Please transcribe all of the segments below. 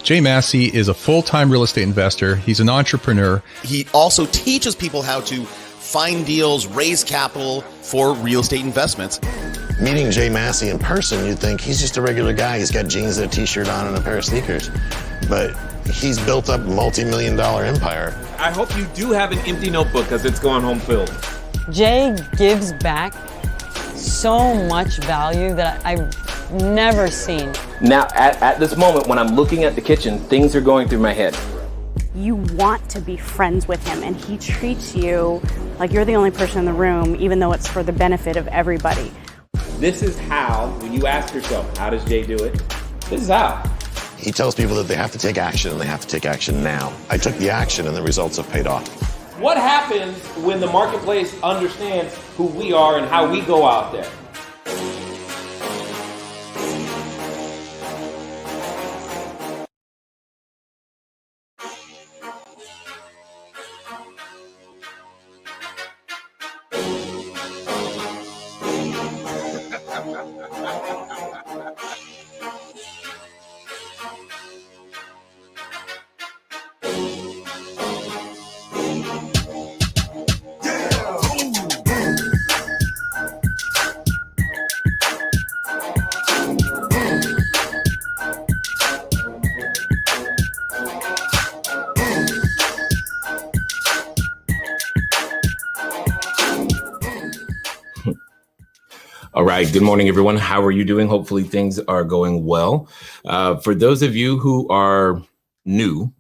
Jay Massey is a full-time real estate investor. He's an entrepreneur. He also teaches people how to find deals, raise capital for real estate investments. Meeting Jay Massey in person, you'd think he's just a regular guy. He's got jeans and a t-shirt on and a pair of sneakers. But he's built up a multi-million-dollar empire. I hope you do have an empty notebook because it's going home filled. Jay gives back so much value that I've never seen. Now, at this moment, when I'm looking at the kitchen, things are going through my head. You want to be friends with him, and he treats you like you're the only person in the room, even though it's for the benefit of everybody. This is how, when you ask yourself, how does Jay do it? This is how. He tells people that they have to take action, and they have to take action now. I took the action, and the results have paid off. What happens when the marketplace understands who we are and how we go out there? All right. Good morning, everyone. How are you doing? Hopefully things are going well. For those of you who are new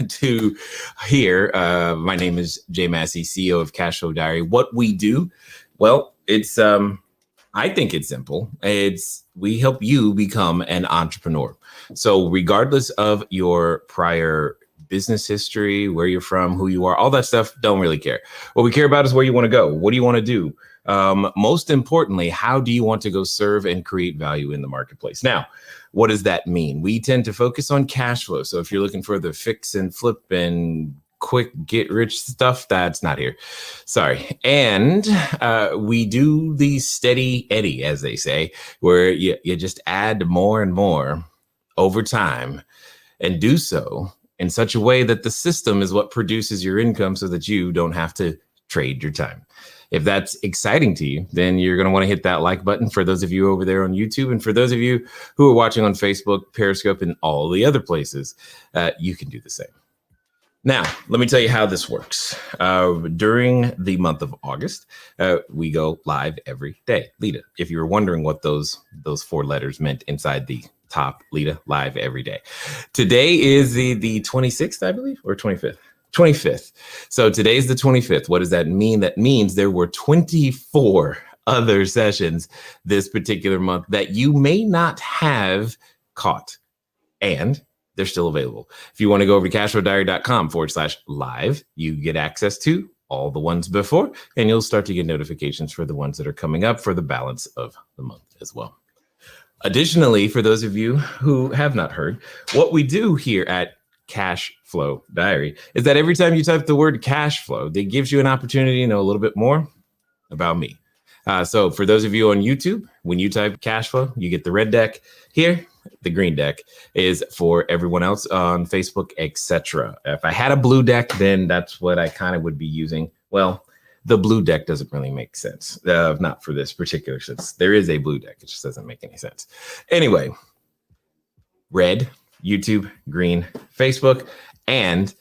to here, my name is Jay Massey, CEO of Cash Flow Diary. What we do, well, it's I think it's simple. We help you become an entrepreneur. So regardless of your prior business history, where you're from, who you are, all that stuff, don't really care. What we care about is where you want to go. What do you want to do? Most importantly, how do you want to go serve and create value in the marketplace? Now, what does that mean? We tend to focus on cash flow. So if you're looking for the fix and flip and quick get rich stuff, that's not here. Sorry. And we do the steady Eddie, as they say, where you just add more and more over time and do so in such a way that the system is what produces your income so that you don't have to trade your time. If that's exciting to you, then you're going to want to hit that like button for those of you over there on YouTube. And for those of you who are watching on Facebook, Periscope, and all the other places, you can do the same. Now, let me tell you how this works. During the month of August, we go live every day. LEDA, if you were wondering what those four letters meant inside the top, LEDA, live every day. Today is the 26th, I believe, or 25th. 25th. So today's the 25th. What does that mean? That means there were 24 other sessions this particular month that you may not have caught, and they're still available. If you want to go over to cashflowdiary.com/live, you get access to all the ones before, and you'll start to get notifications for the ones that are coming up for the balance of the month as well. Additionally, for those of you who have not heard, what we do here at Cash Flow Diary is that every time you type the word cash flow, that gives you an opportunity to know a little bit more about me. So for those of you on YouTube, when you type cash flow, you get the red deck. Here, the green deck is for everyone else on Facebook, etc. If I had a blue deck, then that's what I kind of would be using. Well, the blue deck doesn't really make sense, not for this particular sense. There is a blue deck. It just doesn't make any sense. Anyway, red, YouTube, green, Facebook, and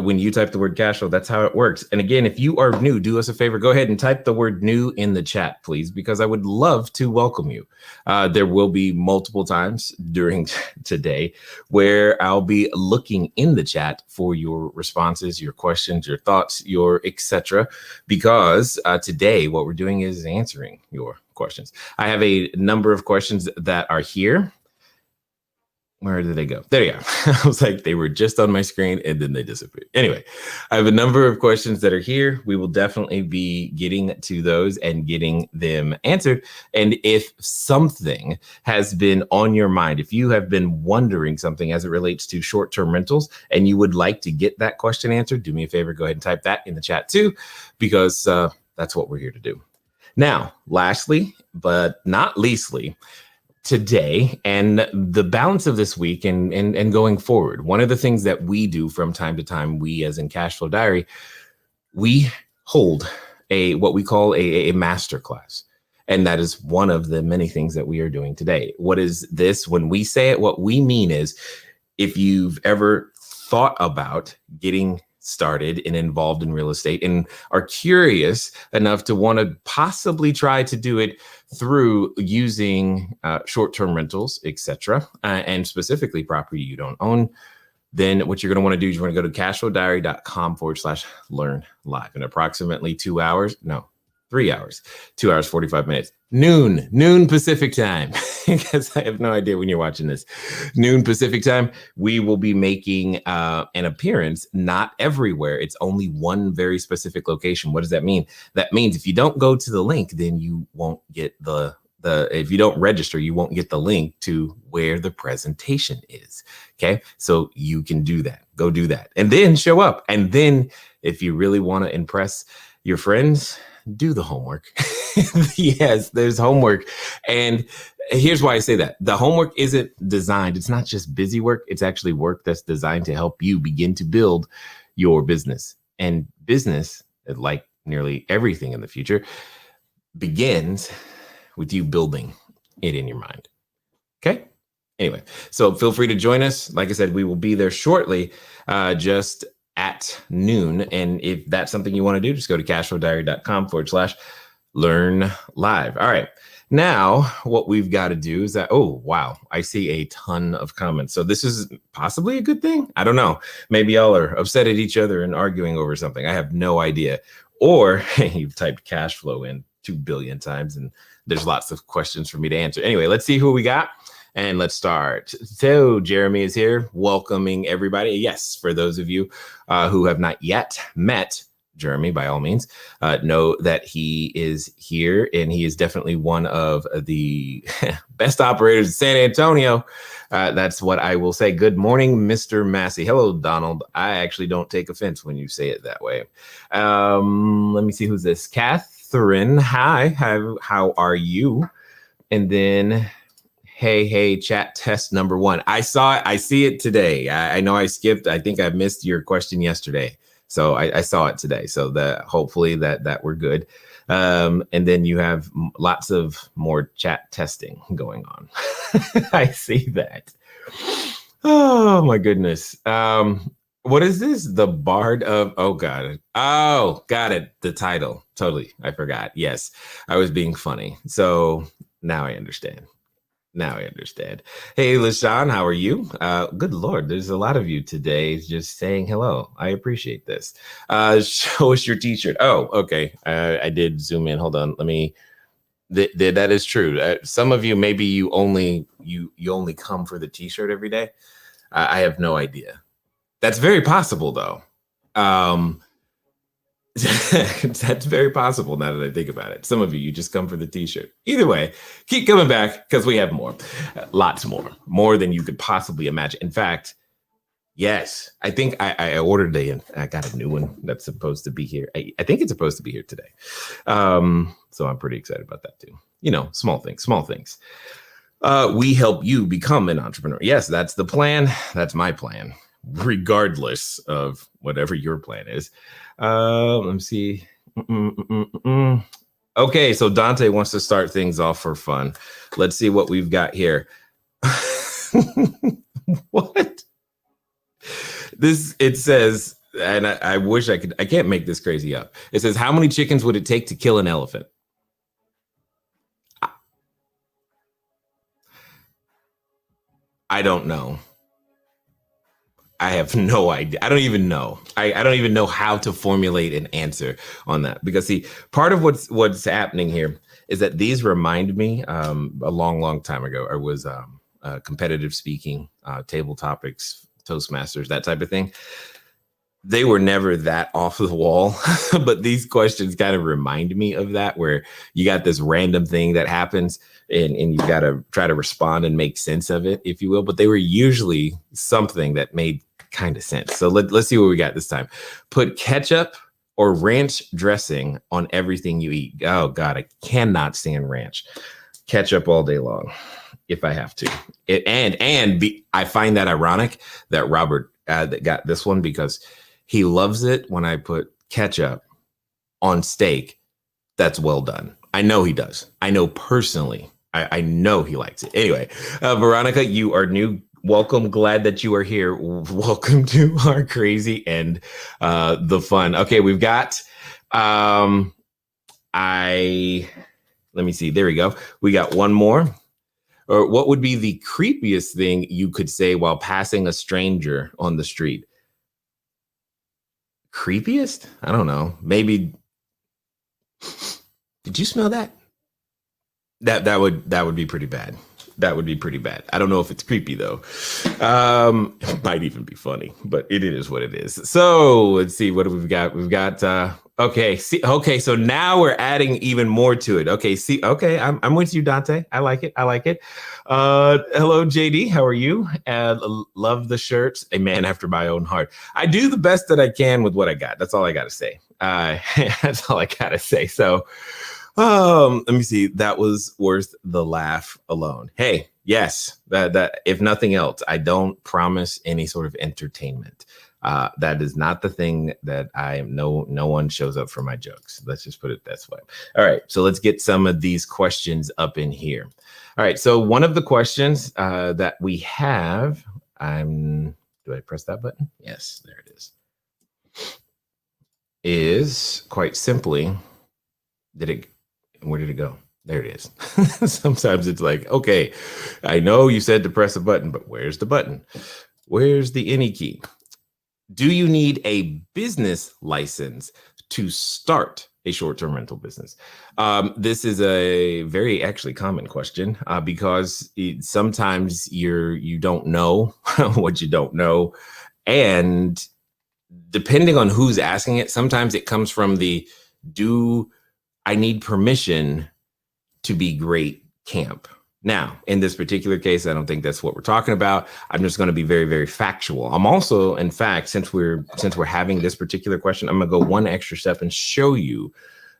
when you type the word cash flow, that's how it works. And again, if you are new, do us a favor, go ahead and type the word new in the chat, please, because I would love to welcome you. There will be multiple times during today where I'll be looking in the chat for your responses, your questions, your thoughts, your etc. Because today what we're doing is answering your questions. I have a number of questions that are here. Where did they go? There you go. I was like, they were just on my screen and then they disappeared. Anyway, I have a number of questions that are here. We will definitely be getting to those and getting them answered. And if something has been on your mind, if you have been wondering something as it relates to short-term rentals and you would like to get that question answered, do me a favor, go ahead and type that in the chat too, because that's what we're here to do. Now, lastly, but not leastly, today and the balance of this week and going forward, one of the things that we do from time to time, we as in Cash Flow Diary, we hold what we call a master class. And that is one of the many things that we are doing today. What is this? When we say it, what we mean is, if you've ever thought about getting started and involved in real estate and are curious enough to want to possibly try to do it through using short-term rentals, etc., and specifically property you don't own, then what you're going to want to do is you're going to go to cashflowdiary.com/learn live in approximately 2 hours. No, 3 hours, 2 hours, 45 minutes, noon Pacific time, because I have no idea when you're watching this. Noon Pacific time, we will be making an appearance, not everywhere. It's only one very specific location. What does that mean? That means if you don't go to the link, then you won't get if you don't register, you won't get the link to where the presentation is. Okay. So you can do that. Go do that and then show up. And then if you really want to impress your friends, do the homework. Yes, there's homework. And here's why I say that. The homework isn't designed. It's not just busy work. It's actually work that's designed to help you begin to build your business. And business, like nearly everything in the future, begins with you building it in your mind. Okay. Anyway, so feel free to join us. Like I said, we will be there shortly, just at noon. And if that's something you want to do, just go to cashflowdiary.com/learn live. All right. Now, what we've got to do is that, oh, wow, I see a ton of comments. So this is possibly a good thing. I don't know. Maybe y'all are upset at each other and arguing over something. I have no idea. Or you've typed cash flow in 2 billion times and there's lots of questions for me to answer. Anyway, let's see who we got. And let's start. So Jeremy is here, welcoming everybody. Yes, for those of you who have not yet met Jeremy, by all means, know that he is here, and he is definitely one of the best operators in San Antonio. That's what I will say. Good morning, Mr. Massey. Hello, Donald. I actually don't take offense when you say it that way. Let me see who's this. Catherine, hi. How are you? And then, hey, chat test number 1. I saw it. I see it today. I know I skipped. I think I missed your question yesterday. So I saw it today. So hopefully that we're good. And then you have lots of more chat testing going on. I see that. Oh my goodness. What is this? The Bard of, oh God. Oh, got it. The title. Totally. I forgot. Yes. I was being funny. So now I understand. Hey, LaShawn, how are you? Good Lord, there's a lot of you today just saying hello. I appreciate this. Show us your t-shirt. Oh, okay. I did zoom in. Hold on. Let me. That is true. Some of you, maybe you only come for the t-shirt every day. I have no idea. That's very possible, though. That's very possible now that I think about it. Some of you just come for the t-shirt. Either way, keep coming back because we have more. Lots more than you could possibly imagine. In fact, yes, I think I ordered I got a new one that's supposed to be here. I think it's supposed to be here today. So I'm pretty excited about that too. You know, small things. We help you become an entrepreneur. Yes, that's the plan. That's my plan, regardless of whatever your plan is. Let me see. Okay, so Dante wants to start things off for fun. Let's see what we've got here. What? It says, and I wish I can't make this crazy up. It says, how many chickens would it take to kill an elephant? I don't know. I have no idea. I don't even know. I don't even know how to formulate an answer on that, because see, part of what's happening here is that these remind me a long time ago. I was competitive speaking, table topics, Toastmasters, that type of thing. They were never that off the wall, but these questions kind of remind me of that, where you got this random thing that happens and you got to try to respond and make sense of it, if you will. But they were usually something that made kind of sense. So let's see what we got this time. Put ketchup or ranch dressing on everything you eat. Oh God, I cannot stand ranch. Ketchup all day long if I have to. I find that ironic that Robert that got this one, because he loves it when I put ketchup on steak that's well done. I know he does. I know personally. I know he likes it. Anyway, Veronica, you are new. Welcome. Glad that you are here. Welcome to our crazy and the fun. Okay, we've got let me see. There we go. We got one more. Or what would be the creepiest thing you could say while passing a stranger on the street? Creepiest? I don't know. Maybe. Did you smell that? That would be pretty bad. That would be pretty bad. I don't know if it's creepy though. It might even be funny, but it is what it is. So let's see, what do we've got? We've got okay. So now we're adding even more to it. Okay, I'm with you, Dante. I like it. Hello, JD. How are you? Love the shirts. A man after my own heart. I do the best that I can with what I got. That's all I got to say. That's all I got to say. So. Let me see. That was worth the laugh alone. Hey, yes, that if nothing else, I don't promise any sort of entertainment. That is not the thing that I am. No one shows up for my jokes. Let's just put it this way. All right, so let's get some of these questions up in here. All right, so one of the questions that we have, do I press that button? Yes, there it is. Is quite simply, where did it go? There it is. Sometimes it's like, okay, I know you said to press a button, but where's the button? Where's the any key? Do you need a business license to start a short-term rental business? This is a very actually common question because sometimes you don't know what you don't know. And depending on who's asking it, sometimes it comes from I need permission to be great camp. Now, in this particular case, I don't think that's what we're talking about. I'm just going to be very, very factual. I'm also, in fact, since we're having this particular question, I'm going to go one extra step and show you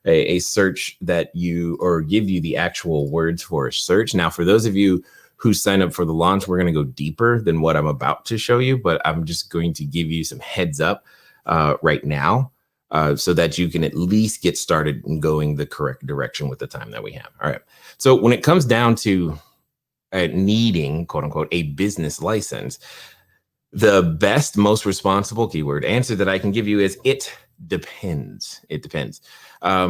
a search give you the actual words for a search. Now, for those of you who sign up for the launch, we're going to go deeper than what I'm about to show you, but I'm just going to give you some heads up right now. So that you can at least get started and going the correct direction with the time that we have. All right. So when it comes down to needing, quote unquote, a business license, the best, most responsible keyword answer that I can give you is it depends. It depends.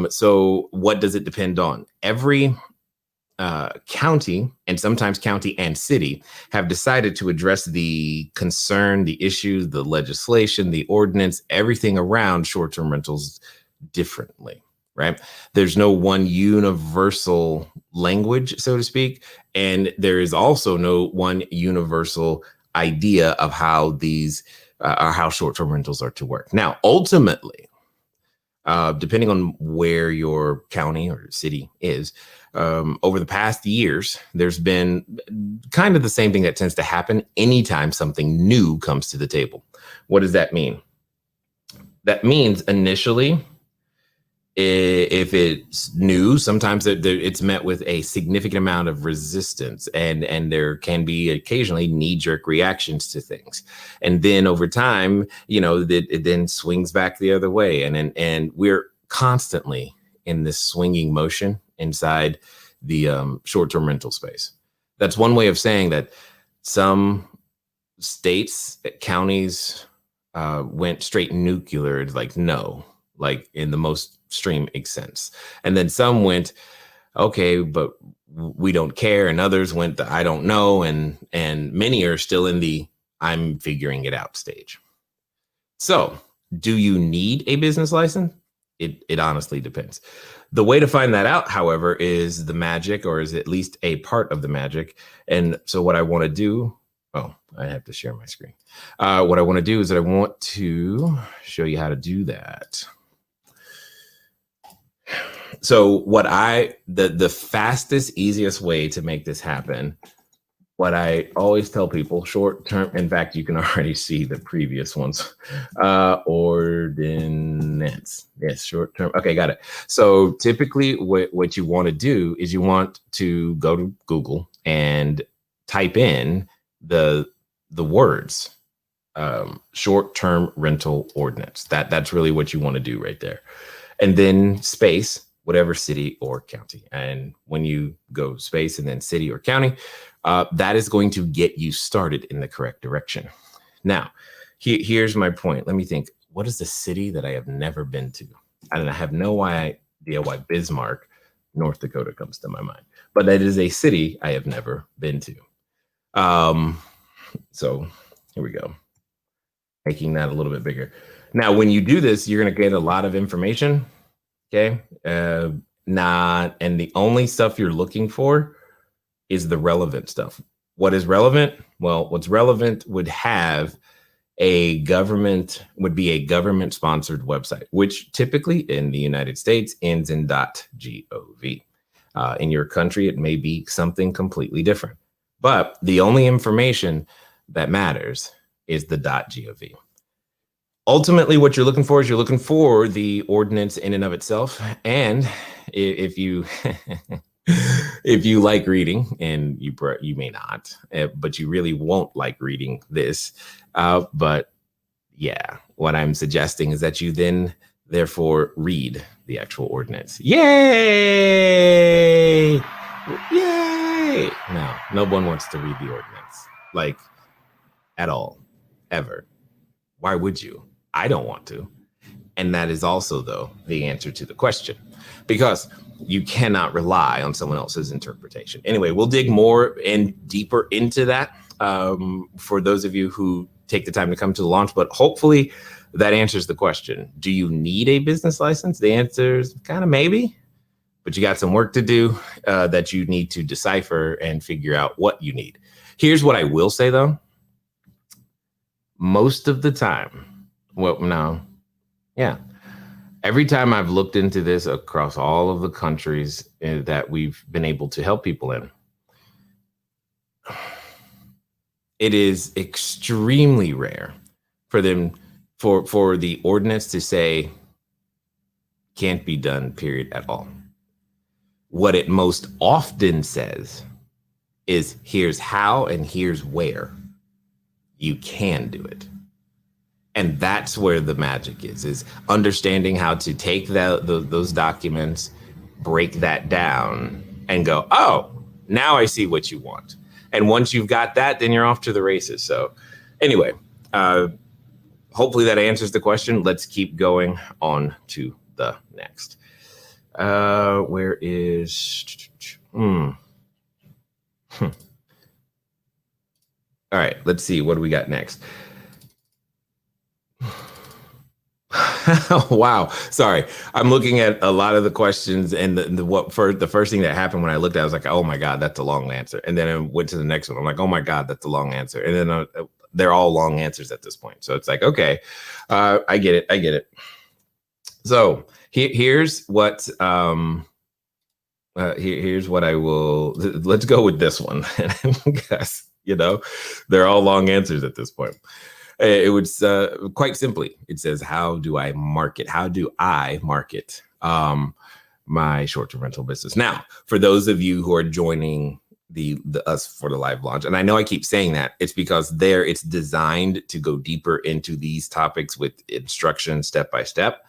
So what does it depend on? Every county, and sometimes county and city, have decided to address the concern, the issues, the legislation, the ordinance, everything around short-term rentals differently, right? There's no one universal language, so to speak, and there is also no one universal idea of how these how short-term rentals are to work. Now, ultimately, depending on where your county or city is. Over the past years, there's been kind of the same thing that tends to happen anytime something new comes to the table. What does that mean? That means initially, if it's new, sometimes it's met with a significant amount of resistance, and there can be occasionally knee-jerk reactions to things. And then over time, it then swings back the other way. And we're constantly in this swinging motion inside the short-term rental space. That's one way of saying that some states, counties went straight nuclear. It's like, no, like in the most extreme sense. And then some went, okay, but we don't care. And others went, I don't know. And many are still in the I'm figuring it out stage. So do you need a business license? It honestly depends. The way to find that out, however, is the magic, or is at least a part of the magic. And so what I want to do, I have to share my screen. What I want to do is that I want to show you how to do that. So the fastest, easiest way to make this happen, what I always tell people, short term, in fact, you can already see the previous ones, ordinance, yes, short term. Okay, got it. So typically what you want to do is you want to go to Google and type in the words, short-term rental ordinance. That's really what you want to do right there. And then space, whatever city or county. And when you go space and then city or county, that is going to get you started in the correct direction. Now, here's my point. Let me think. What is the city that I have never been to? And I have no idea why Bismarck, North Dakota comes to my mind. But that is a city I have never been to. So here we go. Making that a little bit bigger. Now, when you do this, you're going to get a lot of information. Okay. And the only stuff you're looking for is the relevant stuff. What is relevant? Well, what's relevant would be a government sponsored website, which typically in the United States ends in .gov. In your country, it may be something completely different. But the only information that matters is the .gov. Ultimately, what you're looking for is the ordinance in and of itself. And if you if you like reading, and you may not, but you really won't like reading this. But yeah, what I'm suggesting is that you then therefore read the actual ordinance. Yay! Yay! No one wants to read the ordinance, like, at all, ever. Why would you? I don't want to. And that is also, though, the answer to the question, because you cannot rely on someone else's interpretation. Anyway, we'll dig more and deeper into that for those of you who take the time to come to the launch, but hopefully that answers the question. Do you need a business license? The answer is kind of maybe, but you got some work to do that you need to decipher and figure out what you need. Here's what I will say, though. Most of the time, every time I've looked into this across all of the countries that we've been able to help people in, it is extremely rare for them, for the ordinance to say can't be done, period, at all. What it most often says is here's how and here's where you can do it. And that's where the magic is understanding how to take those documents, break that down, and go, oh, now I see what you want. And once you've got that, then you're off to the races. So anyway, hopefully that answers the question. Let's keep going on to the next. Where is... All right, let's see. What do we got next? Wow. Sorry. I'm looking at a lot of the questions, and the first thing that happened when I looked at it, I was like, oh my God, that's a long answer. And then I went to the next one. I'm like, oh my God, that's a long answer. And then they're all long answers at this point. So it's like, okay, I get it. So here's what here's what I will. Let's go with this one, because they're all long answers at this point. It was quite simply. It says, how do I market? How do I market my short-term rental business? Now, for those of you who are joining the us for the live launch, and I know I keep saying that, it's because it's designed to go deeper into these topics with instruction step by step.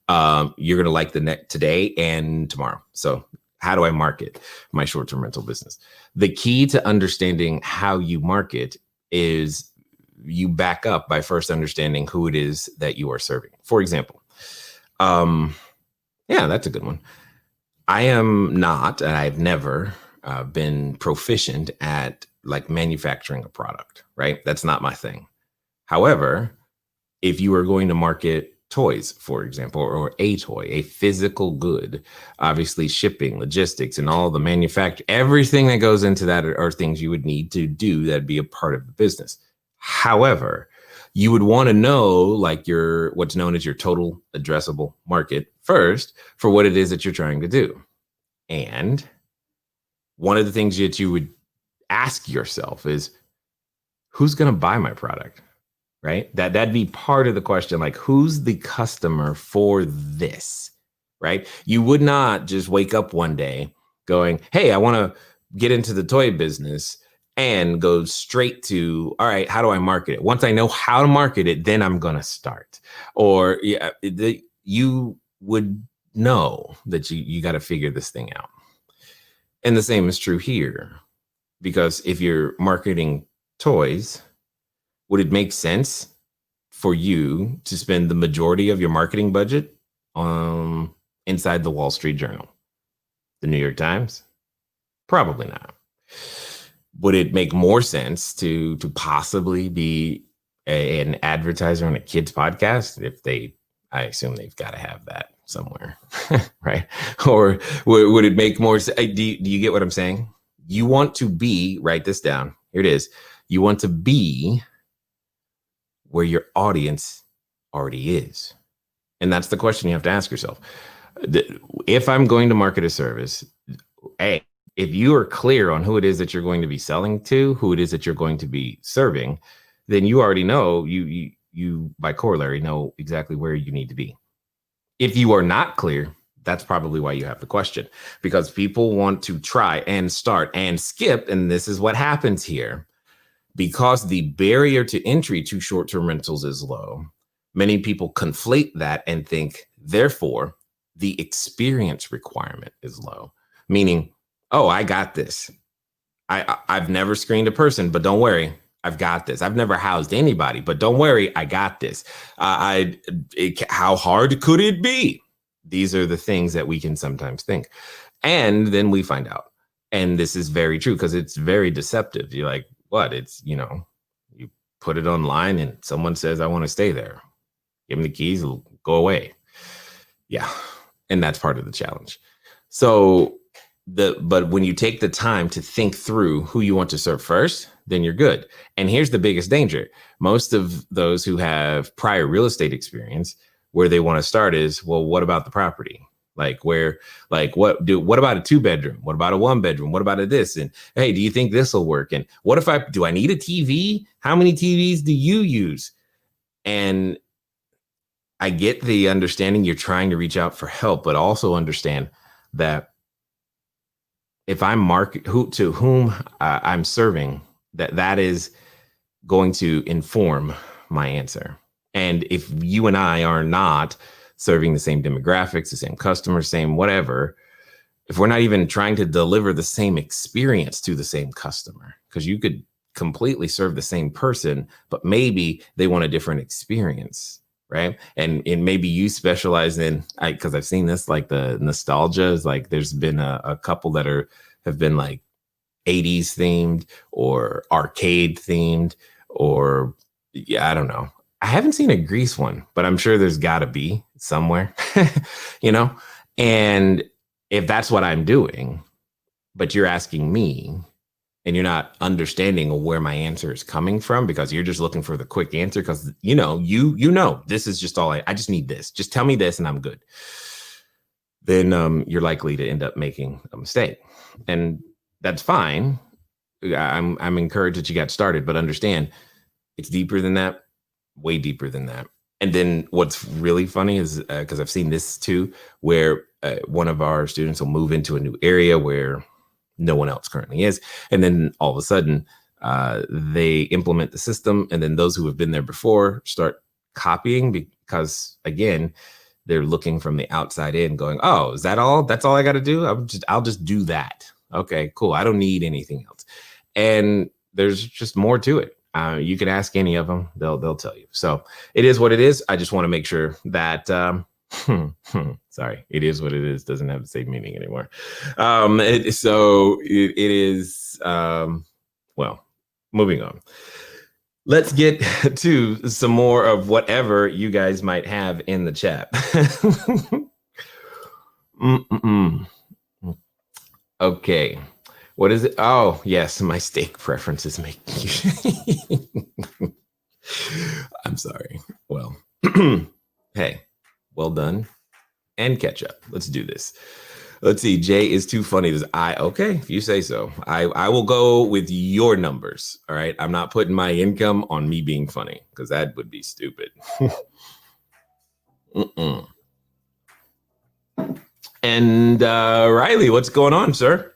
You're gonna like the net today and tomorrow. So how do I market my short-term rental business? The key to understanding how you market is you back up by first understanding who it is that you are serving. For example, yeah, that's a good one. I am not, and I've never been proficient at like manufacturing a product, right? That's not my thing. However, if you are going to market toys, for example, or a toy, a physical good, obviously shipping, logistics, and all the manufacture, everything that goes into that are things you would need to do that'd be a part of the business. However, you would want to know like what's known as your total addressable market first for what it is that you're trying to do. And one of the things that you would ask yourself is, who's going to buy my product? Right? That'd be part of the question. Like, who's the customer for this? Right? You would not just wake up one day going, hey, I want to get into the toy business, and go straight to, all right, how do I market it? Once I know how to market it, then I'm going to start. Or you would know that you got to figure this thing out. And the same is true here, because if you're marketing toys, would it make sense for you to spend the majority of your marketing budget inside the Wall Street Journal, the New York Times? Probably not. Would it make more sense to possibly be an advertiser on a kids podcast? I assume they've got to have that somewhere, right? Or would it make more sense? Do you get what I'm saying? You want to be, write this down. Here it is. You want to be where your audience already is. And that's the question you have to ask yourself. If I'm going to market a service, if you are clear on who it is that you're going to be selling to, who it is that you're going to be serving, then you already know, you by corollary know exactly where you need to be. If you are not clear, that's probably why you have the question, because people want to try and start and skip. And this is what happens here. Because the barrier to entry to short-term rentals is low, many people conflate that and think, therefore, the experience requirement is low. Meaning, oh, I got this. I've never screened a person, but don't worry, I've got this. I've never housed anybody, but don't worry, I got this. How hard could it be? These are the things that we can sometimes think. And then we find out. And this is very true because it's very deceptive. You're like, what? It's, you put it online and someone says, I want to stay there. Give them the keys, go away. Yeah. And that's part of the challenge. So but when you take the time to think through who you want to serve first, then you're good. And here's the biggest danger. Most of those who have prior real estate experience, where they want to start is, well, what about the property? What about a 2-bedroom? What about a 1-bedroom? What about a this? And hey, do you think this will work? And what if do I need a TV? How many TVs do you use? And I get the understanding you're trying to reach out for help, but also understand that if I'm to whom I'm serving, that is going to inform my answer. And if you and I are not serving the same demographics, the same customers, same whatever, if we're not even trying to deliver the same experience to the same customer, because you could completely serve the same person, but maybe they want a different experience, right? And maybe you specialize in, because I've seen this, like the nostalgia is like, there's been a couple that have been like 80s themed or arcade themed, or I don't know. I haven't seen a Grease one, but I'm sure there's got to be somewhere, And if that's what I'm doing, but you're asking me, and you're not understanding where my answer is coming from because you're just looking for the quick answer because you know this is just all I just need this. Just tell me this and I'm good. Then you're likely to end up making a mistake. And that's fine. I'm encouraged that you got started, but understand it's deeper than that, way deeper than that. And then what's really funny is because I've seen this too, where one of our students will move into a new area where no one else currently is. And then all of a sudden they implement the system. And then those who have been there before start copying because, again, they're looking from the outside in going, oh, is that all? That's all I got to do? I'll just do that. Okay, cool. I don't need anything else. And there's just more to it. You can ask any of them. They'll tell you. So it is what it is. I just want to make sure that, sorry, it is what it is. Doesn't have the same meaning anymore. It is, well, moving on. Let's get to some more of whatever you guys might have in the chat. Okay. What is it? Oh, yes, my steak preferences make you. I'm sorry. Well, hey, well done. And ketchup. Let's do this. Let's see. Jay is too funny. Okay, if you say so. I will go with your numbers. All right. I'm not putting my income on me being funny because that would be stupid. And Riley, what's going on, sir?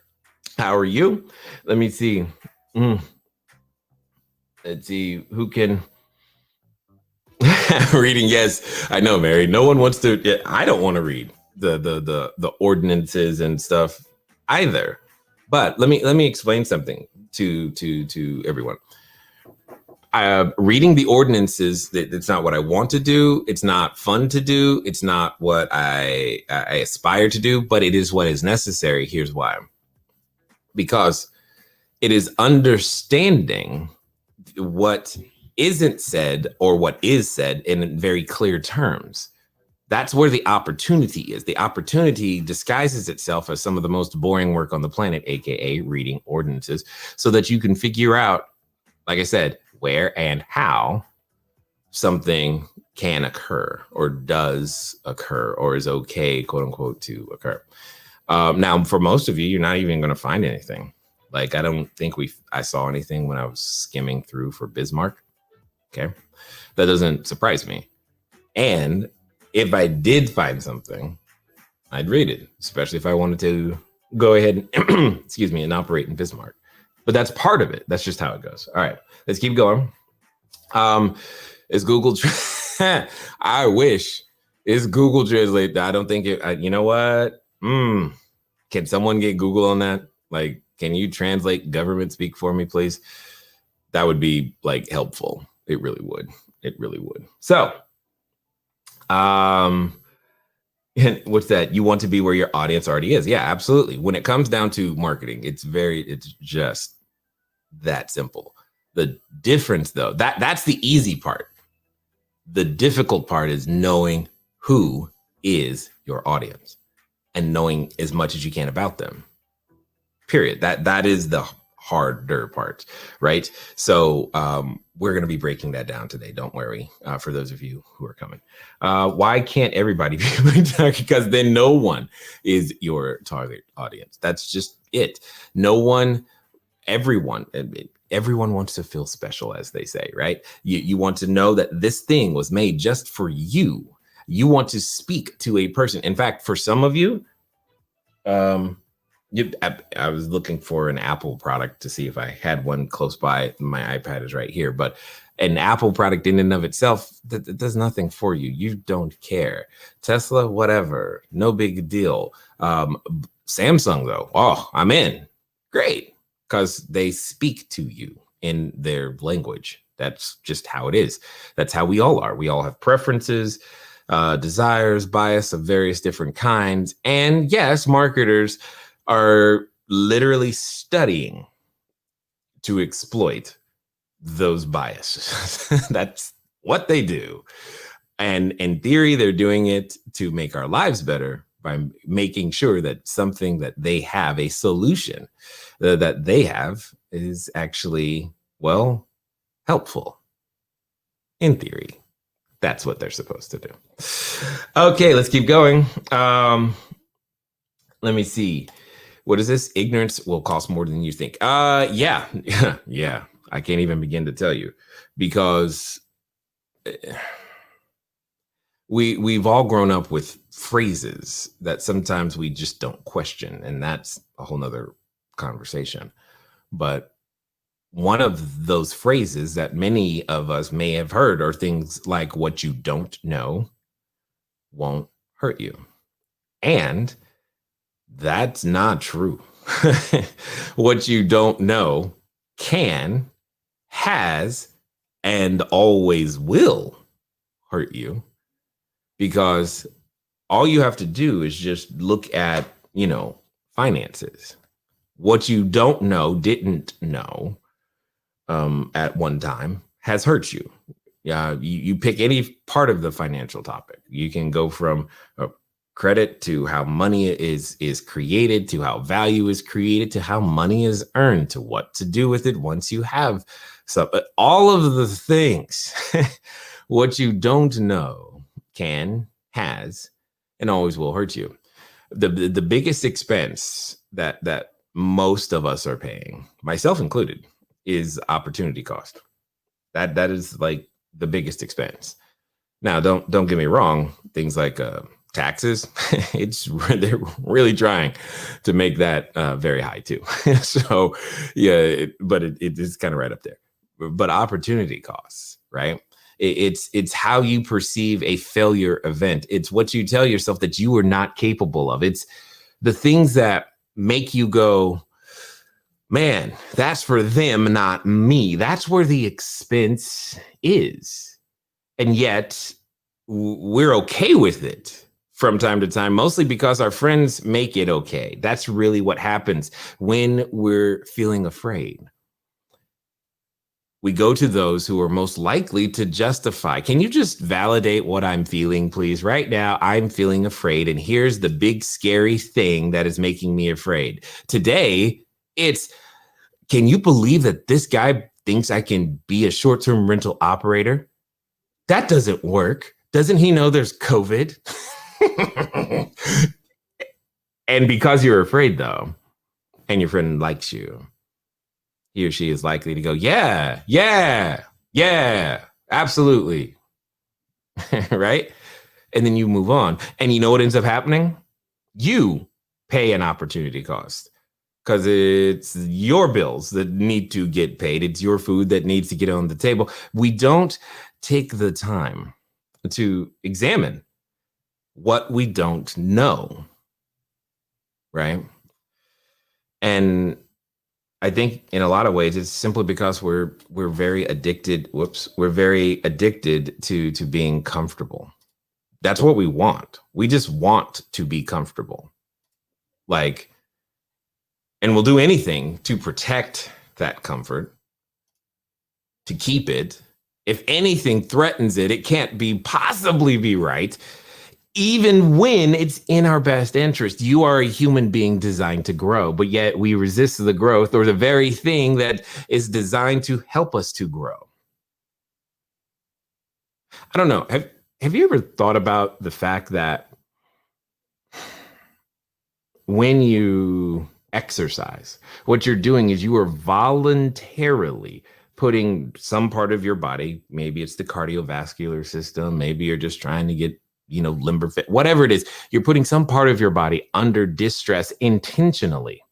How are you? Let me see. Let's see who can. Reading, yes, I know, Mary. No one wants to. Yeah, I don't want to read the ordinances and stuff either. But let me explain something to everyone. Reading the ordinances, it's not what I want to do. It's not fun to do. It's not what I aspire to do, but it is what is necessary. Here's why. Because it is understanding what isn't said or what is said in very clear terms. That's where the opportunity is. The opportunity disguises itself as some of the most boring work on the planet, aka reading ordinances, so that you can figure out, like I said, where and how something can occur or does occur or is okay, quote unquote, to occur. Now, for most of you, you're not even going to find anything. Like, I don't think I saw anything when I was skimming through for Bismarck. Okay. That doesn't surprise me. And if I did find something, I'd read it, especially if I wanted to go ahead and, excuse me, and operate in Bismarck. But that's part of it. That's just how it goes. All right, let's keep going. Is Google, I wish, is Google Translate. I don't think it, you know what? Can someone get Google on that? Like, can you translate government speak for me, please? That would be like helpful. It really would. It really would. So, and what's that? You want to be where your audience already is. Yeah, absolutely. When it comes down to marketing, it's just that simple. The difference though, that's the easy part. The difficult part is knowing who is your audience and knowing as much as you can about them. Period. That is the harder part, right? So we're going to be breaking that down today. Don't worry. For those of you who are coming, why can't everybody be my target? Because then no one is your target audience. That's just it. No one, everyone wants to feel special, as they say, right? You want to know that this thing was made just for you. You want to speak to a person. In fact, for some of you, I was looking for an Apple product to see if I had one close by. My iPad is right here, but an Apple product in and of itself, that does nothing for you. You don't care. Tesla, whatever, no big deal. Samsung though, oh, I'm in. Great, because they speak to you in their language. That's just how it is. That's how we all are. We all have preferences, desires, bias of various different kinds. And yes, marketers are literally studying to exploit those biases. That's what they do. And in theory, they're doing it to make our lives better by making sure that something that they have, a solution that they have, is actually, well, helpful. In theory, that's what they're supposed to do. Okay, let's keep going. Let me see. What is this? Ignorance will cost more than you think. Yeah. Yeah. I can't even begin to tell you, because we've all grown up with phrases that sometimes we just don't question, and that's a whole nother conversation. But one of those phrases that many of us may have heard are things like, what you don't know won't hurt you. And that's not true. What you don't know can, has, and always will hurt you, because all you have to do is just look at, finances. What you don't know, didn't know at one time, has hurt you. You pick any part of the financial topic. You can go from credit to how money is created, to how value is created, to how money is earned, to what to do with it once you have some. All of the things, what you don't know can, has, and always will hurt you. The biggest expense that most of us are paying, myself included, is opportunity cost. That is like the biggest expense. Now, don't get me wrong. Things like taxes, they're really trying to make that very high too. So yeah, but it is kind of right up there. But opportunity costs, right? It's how you perceive a failure event. It's what you tell yourself that you are not capable of. It's the things that make you go, man, that's for them, not me. That's where the expense is. And yet we're okay with it from time to time, mostly because our friends make it okay. That's really what happens when we're feeling afraid. We go to those who are most likely to justify. Can you just validate what I'm feeling, please? Right now, I'm feeling afraid, and here's the big scary thing that is making me afraid. Today, it's, can you believe that this guy thinks I can be a short-term rental operator? That doesn't work. Doesn't he know there's COVID? And because you're afraid, though, and your friend likes you, he or she is likely to go, yeah, absolutely. Right? And then you move on. And you know what ends up happening? You pay an opportunity cost, because it's your bills that need to get paid. It's your food that needs to get on the table. We don't take the time to examine what we don't know, right? And I think in a lot of ways, it's simply because we're very addicted. We're very addicted to being comfortable. That's what we want. We just want to be comfortable. And we'll do anything to protect that comfort, to keep it. If anything threatens it, it can't possibly be right, even when it's in our best interest. You are a human being designed to grow, but yet we resist the growth, or the very thing that is designed to help us to grow. I don't know. Have you ever thought about the fact that when you exercise, what you're doing is you are voluntarily putting some part of your body, maybe it's the cardiovascular system, maybe you're just trying to get, limber fit, whatever it is, you're putting some part of your body under distress intentionally.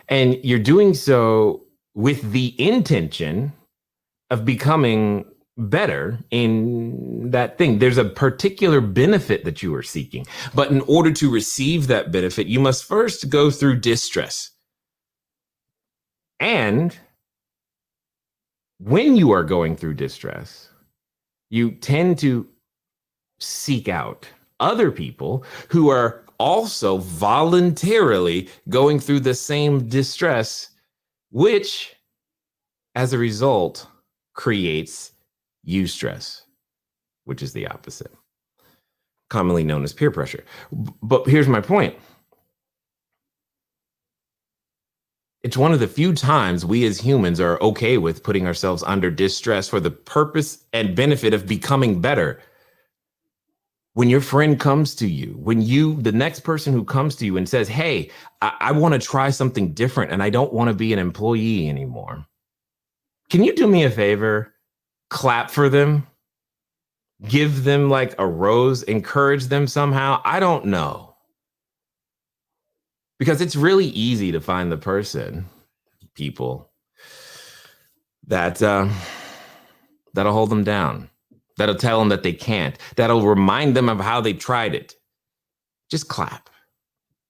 And you're doing so with the intention of becoming better in that thing. There's a particular benefit that you are seeking. But in order to receive that benefit, you must first go through distress. And when you are going through distress, you tend to seek out other people who are also voluntarily going through the same distress, which, as a result, creates eustress, which is the opposite, commonly known as peer pressure. But here's my point. It's one of the few times we as humans are okay with putting ourselves under distress for the purpose and benefit of becoming better. When your friend comes to you, the next person who comes to you and says, hey, I want to try something different and I don't want to be an employee anymore. Can you do me a favor? Clap for them, give them like a rose, encourage them somehow. I don't know. Because it's really easy to find the people that that'll hold them down, that'll tell them that they can't, that'll remind them of how they tried it. Just clap.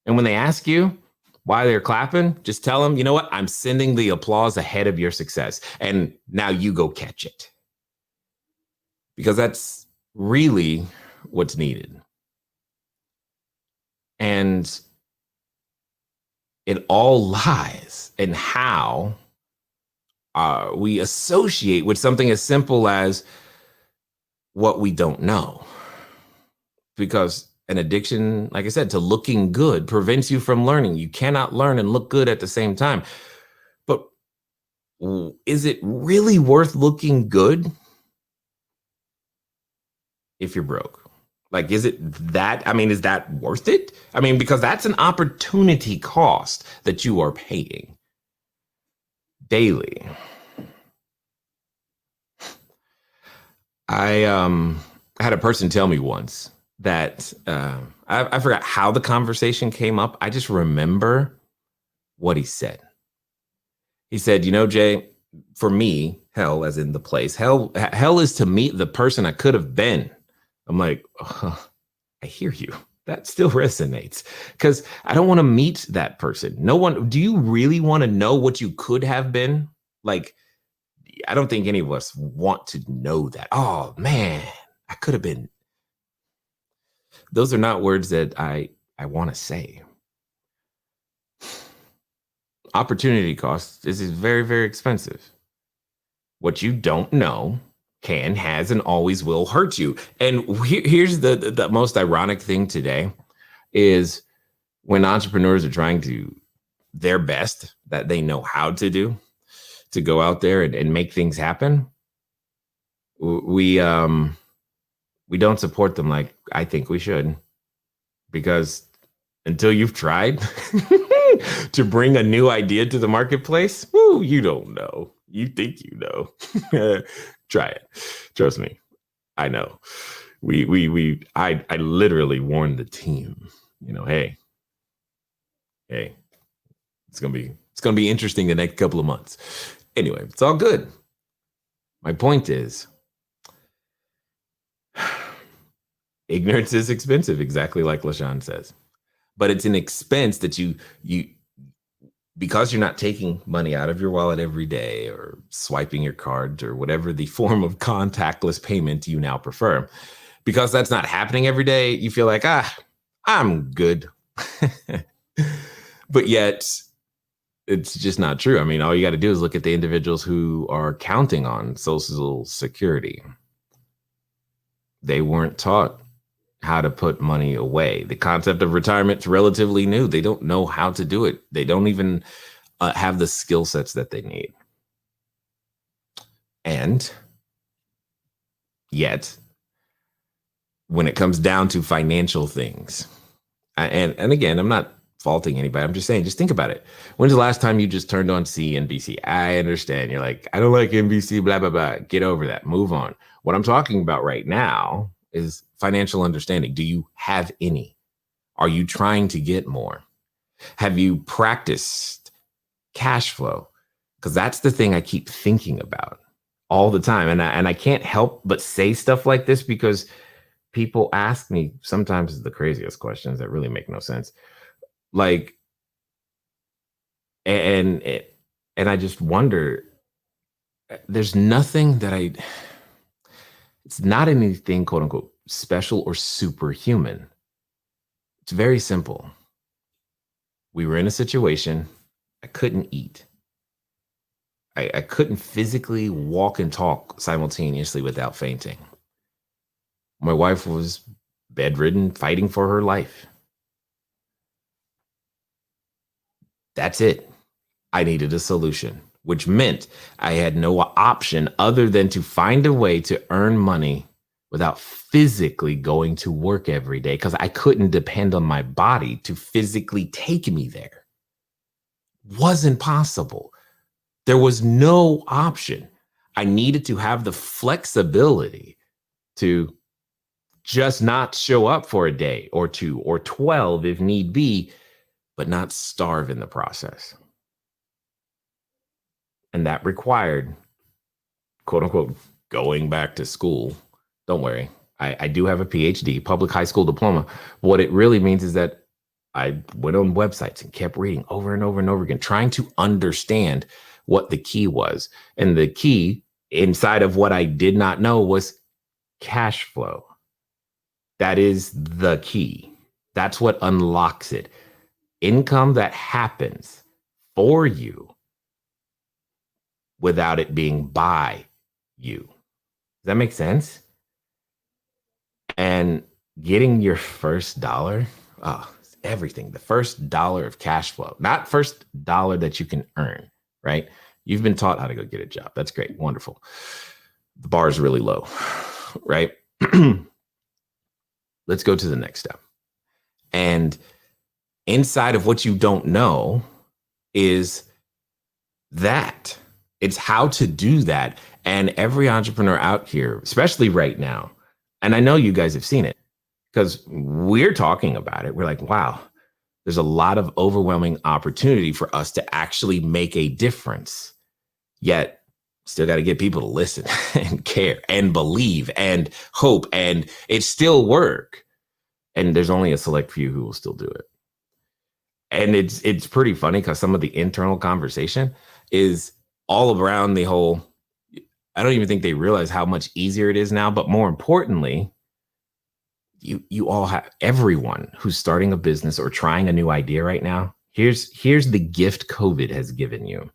And when they ask you why they're clapping, just tell them, you know what? I'm sending the applause ahead of your success. And now you go catch it. Because that's really what's needed. And it all lies in how we associate with something as simple as what we don't know. Because an addiction, like I said, to looking good prevents you from learning. You cannot learn and look good at the same time. But is it really worth looking good if you're broke? Like, is it that? I mean, is that worth it? I mean, because that's an opportunity cost that you are paying daily. I had a person tell me once that I forgot how the conversation came up. I just remember what he said. He said, you know, Jay, for me, hell, as in the place, hell is to meet the person I could have been. I'm like, oh, I hear you. That still resonates because I don't want to meet that person. No one. Do you really want to know what you could have been? Like, I don't think any of us want to know that. Oh, man, I could have been. Those are not words that I want to say. Opportunity cost is very, very expensive. What you don't know can, has, and always will hurt you. And here's the most ironic thing today is when entrepreneurs are trying to their best that they know how to do to go out there and make things happen. We don't support them like I think we should, because until you've tried to bring a new idea to the marketplace, woo, you don't know. You think you know. Try it. Trust me. I know. I literally warned the team, you know, hey, it's gonna be interesting the next couple of months. Anyway, it's all good. My point is, ignorance is expensive, exactly like LaShawn says. But it's an expense that you because you're not taking money out of your wallet every day or swiping your card or whatever the form of contactless payment you now prefer, because that's not happening every day, you feel like, I'm good. But yet it's just not true. I mean, all you got to do is look at the individuals who are counting on Social Security. They weren't taught how to put money away. The concept of retirement is relatively new. They don't know how to do it. They don't even have the skill sets that they need. And yet, when it comes down to financial things, and again, I'm not faulting anybody. I'm just saying, just think about it. When's the last time you just turned on CNBC? I understand. You're like, I don't like NBC, blah, blah, blah. Get over that. Move on. What I'm talking about right now is financial understanding. Do you have any? Are you trying to get more? Have you practiced cash flow? Because that's the thing I keep thinking about all the time. And I can't help but say stuff like this because people ask me sometimes the craziest questions that really make no sense. Like, and I just wonder, there's nothing that it's not anything, quote unquote, special or superhuman. It's very simple. We were in a situation I couldn't eat. I couldn't physically walk and talk simultaneously without fainting. My wife was bedridden, fighting for her life. That's it. I needed a solution, which meant I had no option other than to find a way to earn money without physically going to work every day, because I couldn't depend on my body to physically take me there. Wasn't possible. There was no option. I needed to have the flexibility to just not show up for a day or 2 or 12 if need be, but not starve in the process. And that required, quote unquote, going back to school. Don't worry, I do have a PhD, public high school diploma. What it really means is that I went on websites and kept reading over and over and over again, trying to understand what the key was. And the key inside of what I did not know was cash flow. That is the key. That's what unlocks it. Income that happens for you without it being by you. Does that make sense? And getting your first dollar, it's everything. The first dollar of cash flow, not first dollar that you can earn, right? You've been taught how to go get a job. That's great. Wonderful. The bar is really low, right? Let's go to the next step. And inside of what you don't know is that it's how to do that. And every entrepreneur out here, especially right now, and I know you guys have seen it because we're talking about it. We're like, wow, there's a lot of overwhelming opportunity for us to actually make a difference. Yet still got to get people to listen and care and believe and hope, and it's still work. And there's only a select few who will still do it. And it's pretty funny because some of the internal conversation is all around the whole, I don't even think they realize how much easier it is now. But more importantly, you all have, everyone who's starting a business or trying a new idea right now, here's the gift COVID has given you.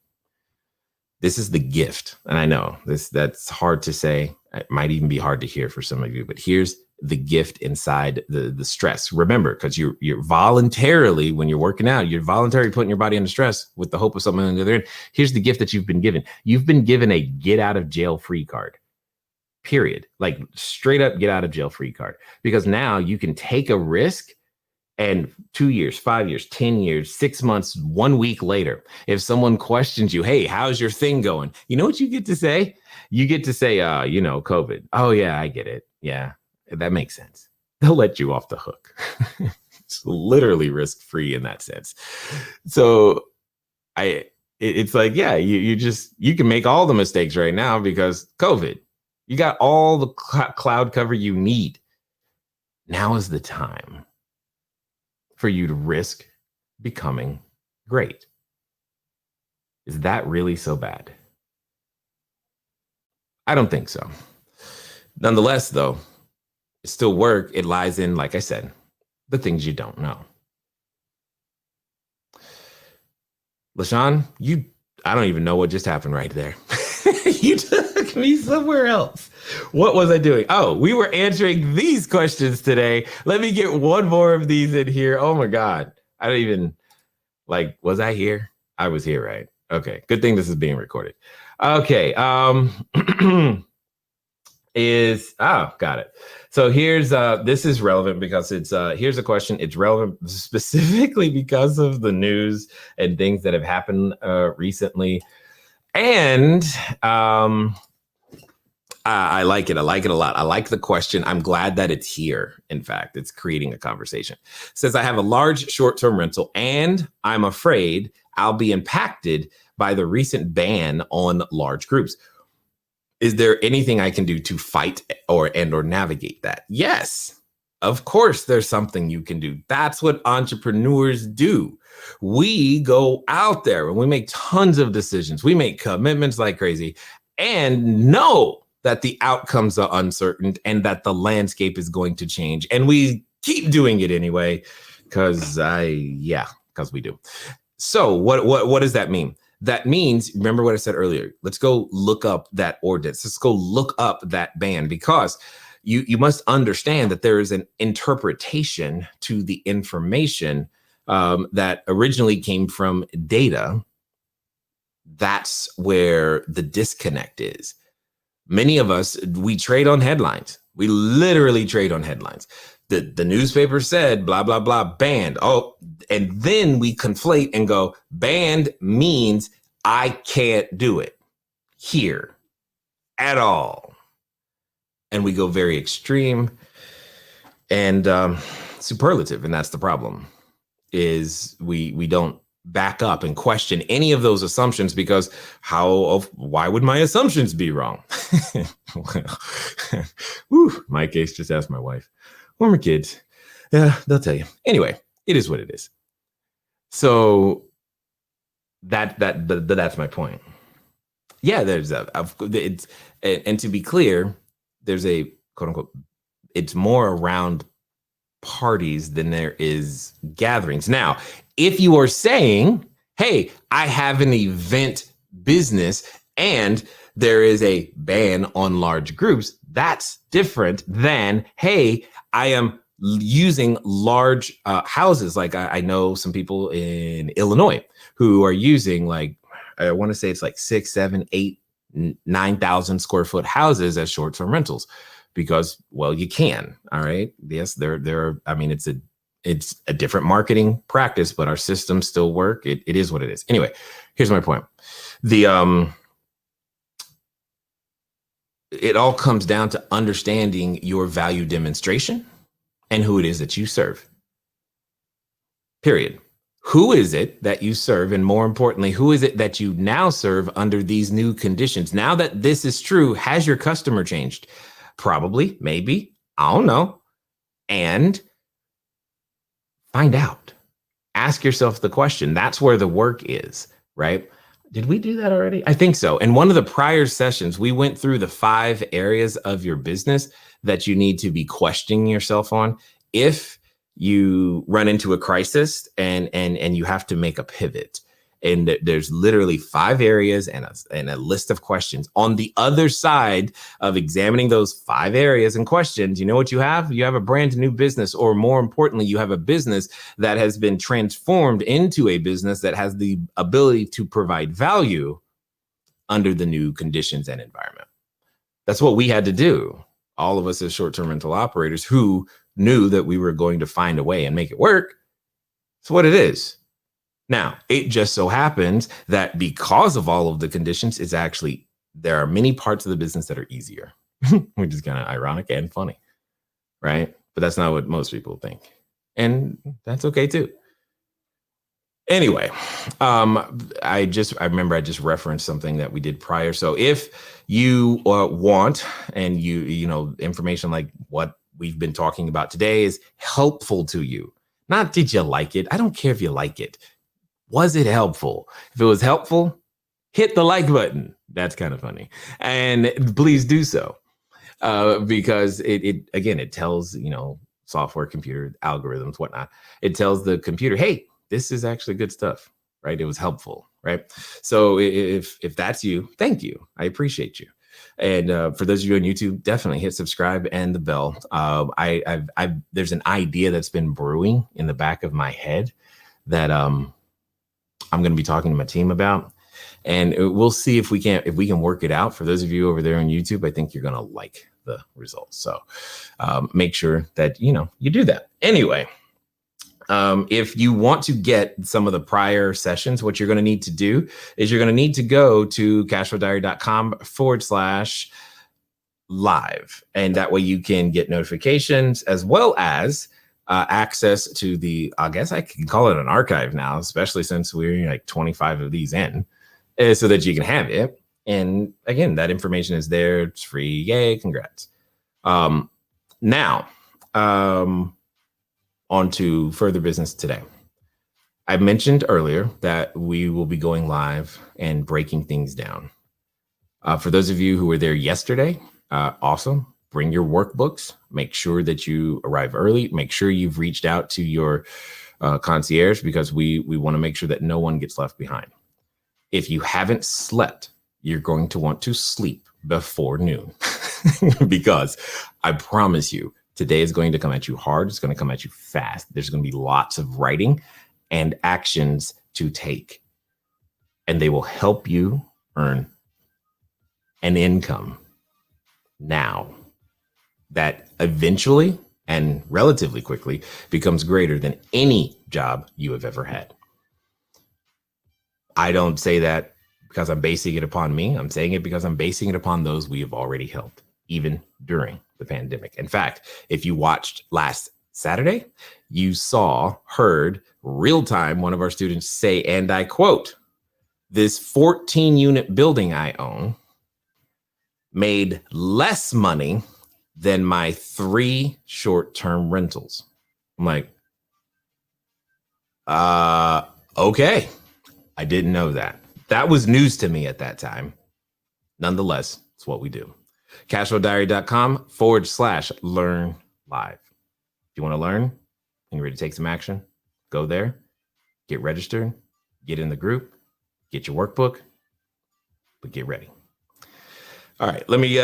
This is the gift. And I know that's hard to say. It might even be hard to hear for some of you, but here's the gift inside the stress. Remember, because you're voluntarily, when you're working out, you're voluntarily putting your body under stress with the hope of something on the other end. Here's the gift that you've been given. You've been given a get out of jail free card, period. Like straight up get out of jail free card, because now you can take a risk. And 2 years, 5 years, 10 years, 6 months, 1 week later, if someone questions you, hey, how's your thing going? You know what you get to say? You get to say, COVID. Oh, yeah, I get it. Yeah, that makes sense. They'll let you off the hook. It's literally risk free in that sense. So it's like, yeah, you can make all the mistakes right now because COVID. You got all the cloud cover you need. Now is the time for you to risk becoming great. Is that really so bad? I don't think so. Nonetheless, though, it's still work. It lies in, like I said, the things you don't know. LaShawn, I don't even know what just happened right there. You took me somewhere else. What was I doing? Oh, we were answering these questions today. Let me get one more of these in here. Oh my God. I don't even, was I here? I was here, right? Okay. Good thing this is being recorded. Okay. Got it. So here's, this is relevant because here's a question. It's relevant specifically because of the news and things that have happened recently. And I like it. I like it a lot. I like the question. I'm glad that it's here. In fact, it's creating a conversation. It says, I have a large short-term rental and I'm afraid I'll be impacted by the recent ban on large groups. Is there anything I can do to fight or navigate that? Yes, of course, there's something you can do. That's what entrepreneurs do. We go out there and we make tons of decisions. We make commitments like crazy and know that the outcomes are uncertain and that the landscape is going to change. And we keep doing it anyway, because we do. So what does that mean? That means, remember what I said earlier, let's go look up that ordinance. Let's go look up that ban, because you must understand that there is an interpretation to the information that originally came from data That's where the disconnect is. Many of us, we trade on headlines. We literally trade on headlines. The newspaper said, blah, blah, blah, banned. Oh, and then we conflate and go, banned means I can't do it here at all. And we go very extreme and superlative. And that's the problem, is we don't back up and question any of those assumptions, because why would my assumptions be wrong? Whew, my case, just ask my wife or my kids. Yeah, they'll tell you. Anyway, it is what it is. So that's my point. Yeah, there's and to be clear, there's a quote unquote, it's more around parties than there is gatherings. Now, if you are saying, hey, I have an event business and there is a ban on large groups, that's different than, hey, I am using large houses. Like I know some people in Illinois who are using, like, I want to say it's like 6, 7, 8, 9,000 square foot houses as short-term rentals, because, well, you can. All right. Yes, there are. I mean, it's a different marketing practice, but our systems still work. It is what it is. Anyway, here's my point. It all comes down to understanding your value demonstration and who it is that you serve. Period. Who is it that you serve? And more importantly, who is it that you now serve under these new conditions? Now that this is true, has your customer changed? Probably, maybe, I don't know. And find out. Ask yourself the question. That's where the work is, right? Did we do that already? I think so. In one of the prior sessions, we went through the 5 areas of your business that you need to be questioning yourself on if you run into a crisis and you have to make a pivot. And there's literally 5 areas and a list of questions. On the other side of examining those 5 areas and questions, you know what you have? You have a brand new business, or more importantly, you have a business that has been transformed into a business that has the ability to provide value under the new conditions and environment. That's what we had to do. All of us as short-term rental operators who knew that we were going to find a way and make it work. It's what it is. Now, it just so happens that because of all of the conditions, there are many parts of the business that are easier, which is kind of ironic and funny, right? But that's not what most people think. And that's okay too. Anyway, I remember I just referenced something that we did prior. So if you want, and you know, information like what we've been talking about today is helpful to you, not did you like it? I don't care if you like it. Was it helpful? If it was helpful, hit the like button. That's kind of funny. And please do so, because it tells, you know, software, computer, algorithms, whatnot. It tells the computer, hey, this is actually good stuff, right? It was helpful, right? So if that's you, thank you. I appreciate you. And for those of you on YouTube, definitely hit subscribe and the bell. There's an idea that's been brewing in the back of my head that I'm going to be talking to my team about, and we'll see if we can work it out. For those of you over there on YouTube, I think you're going to like the results. So make sure that, you know, you do that. Anyway, if you want to get some of the prior sessions, what you're going to need to do is you're going to need to go to cashflowdiary.com/live. And that way you can get notifications, as well as access to the, I guess I can call it an archive now, especially since we're like 25 of these in, so that you can have it. And again, that information is there. It's free. Yay. Congrats. Now, on to further business today. I mentioned earlier that we will be going live and breaking things down. For those of you who were there yesterday, awesome. Bring your workbooks. Make sure that you arrive early. Make sure you've reached out to your concierge, because we want to make sure that no one gets left behind. If you haven't slept, you're going to want to sleep before noon, because I promise you, today is going to come at you hard. It's going to come at you fast. There's going to be lots of writing and actions to take. and they will help you earn an income now that eventually and relatively quickly becomes greater than any job you have ever had. I don't say that because I'm basing it upon me. I'm saying it because I'm basing it upon those we have already helped, even during the pandemic. In fact, if you watched last Saturday, you heard real time one of our students say, and I quote, "This 14-unit building I own made less money than my 3 short-term rentals." I'm like, okay. I didn't know that. That was news to me at that time. Nonetheless, it's what we do. Cashflowdiary.com/learn live. If you want to learn and you're ready to take some action, go there, get registered, get in the group, get your workbook, but get ready. All right, let me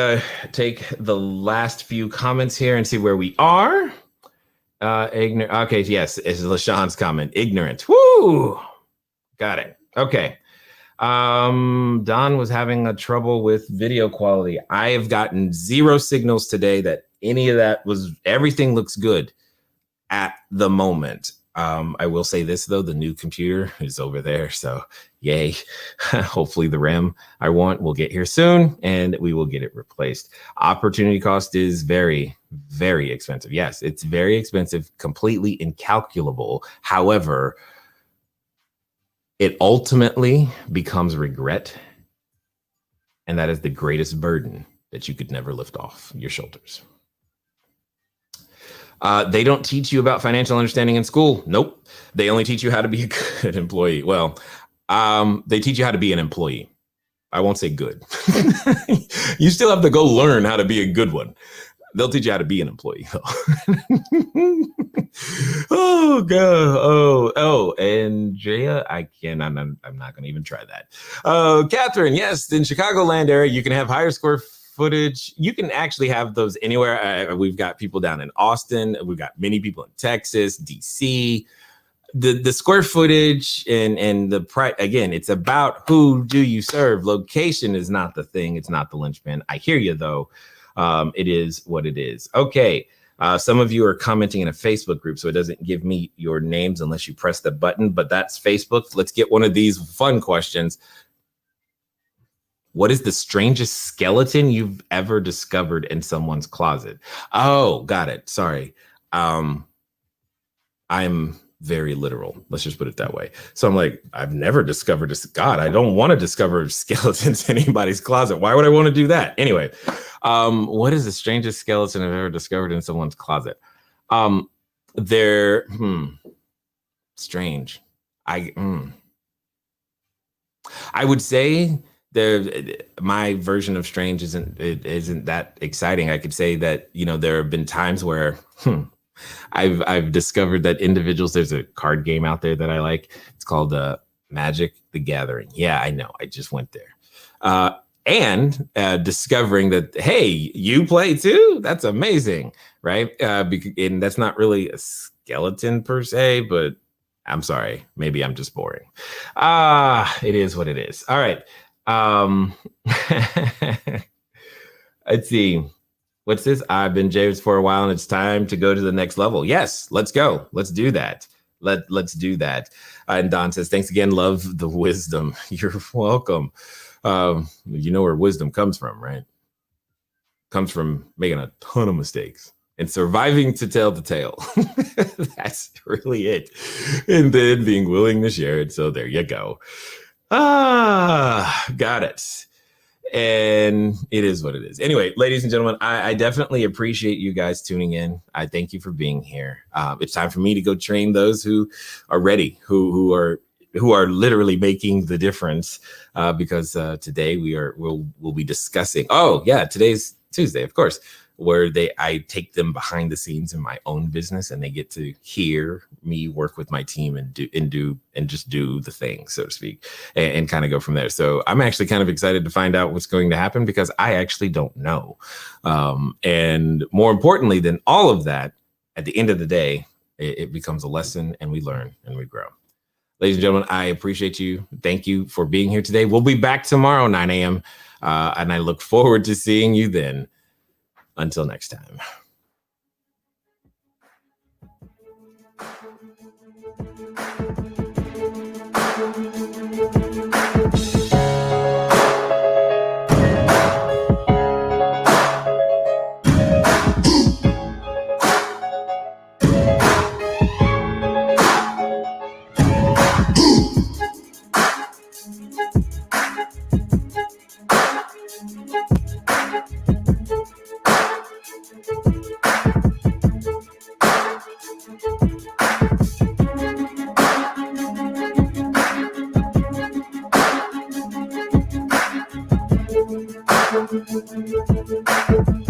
take the last few comments here and see where we are. Ignorant. Okay, yes, it's LaShawn's comment. Ignorant. Woo! Got it. Okay. Don was having a trouble with video quality. I have gotten 0 signals today that any of that everything looks good at the moment. I will say this though, the new computer is over there. So yay. Hopefully the RAM I want will get here soon and we will get it replaced. Opportunity cost is very, very expensive. Yes, it's very expensive, completely incalculable. However, it ultimately becomes regret. And that is the greatest burden that you could never lift off your shoulders. They don't teach you about financial understanding in school. Nope. They only teach you how to be a good employee. Well, they teach you how to be an employee. I won't say good. You still have to go learn how to be a good one. They'll teach you how to be an employee. Oh God. Oh, Andrea, I'm not going to even try that. Catherine, yes, in Chicagoland area, you can have higher square footage. You can actually have those anywhere. We've got people down in Austin. We've got many people in Texas, DC. The square footage and the price, again, it's about who do you serve. Location is not the thing. It's not the linchpin. I hear you though. It is what it is. Okay. Some of you are commenting in a Facebook group, so it doesn't give me your names unless you press the button, but that's Facebook. Let's get one of these fun questions. What is the strangest skeleton you've ever discovered in someone's closet? Oh, got it. Sorry. I'm very literal. Let's just put it that way. So I'm like, I've never discovered this. God, I don't want to discover skeletons in anybody's closet. Why would I want to do that? Anyway, what is the strangest skeleton I've ever discovered in someone's closet? They're strange. I would say my version of strange isn't that exciting. I could say that, there have been times where I've discovered that individuals, there's a card game out there that I like. It's called Magic the Gathering. Yeah, I know. I just went there. And discovering that, hey, you play too? That's amazing, right? And that's not really a skeleton per se, but I'm sorry. Maybe I'm just boring. It is what it is. All right. Let's see. What's this? I've been James for a while and it's time to go to the next level. Yes, let's go. Let's do that. Let's do that. And Don says, thanks again. Love the wisdom. You're welcome. You know where wisdom comes from, right? Comes from making a ton of mistakes and surviving to tell the tale. That's really it. And then being willing to share it. So there you go. Got it. And it is what it is. Anyway, ladies and gentlemen, I definitely appreciate you guys tuning in. I thank you for being here. It's time for me to go train those who are ready, who are literally making the difference. Because today we'll be discussing. Oh yeah, today's Tuesday, of course, where I take them behind the scenes in my own business, and they get to hear me work with my team and just do the thing, so to speak, and kind of go from there. So I'm actually kind of excited to find out what's going to happen because I actually don't know. And more importantly than all of that, at the end of the day, it becomes a lesson and we learn and we grow. Ladies and gentlemen, I appreciate you. Thank you for being here today. We'll be back tomorrow, 9 a.m. And I look forward to seeing you then. Until next time. Thank you.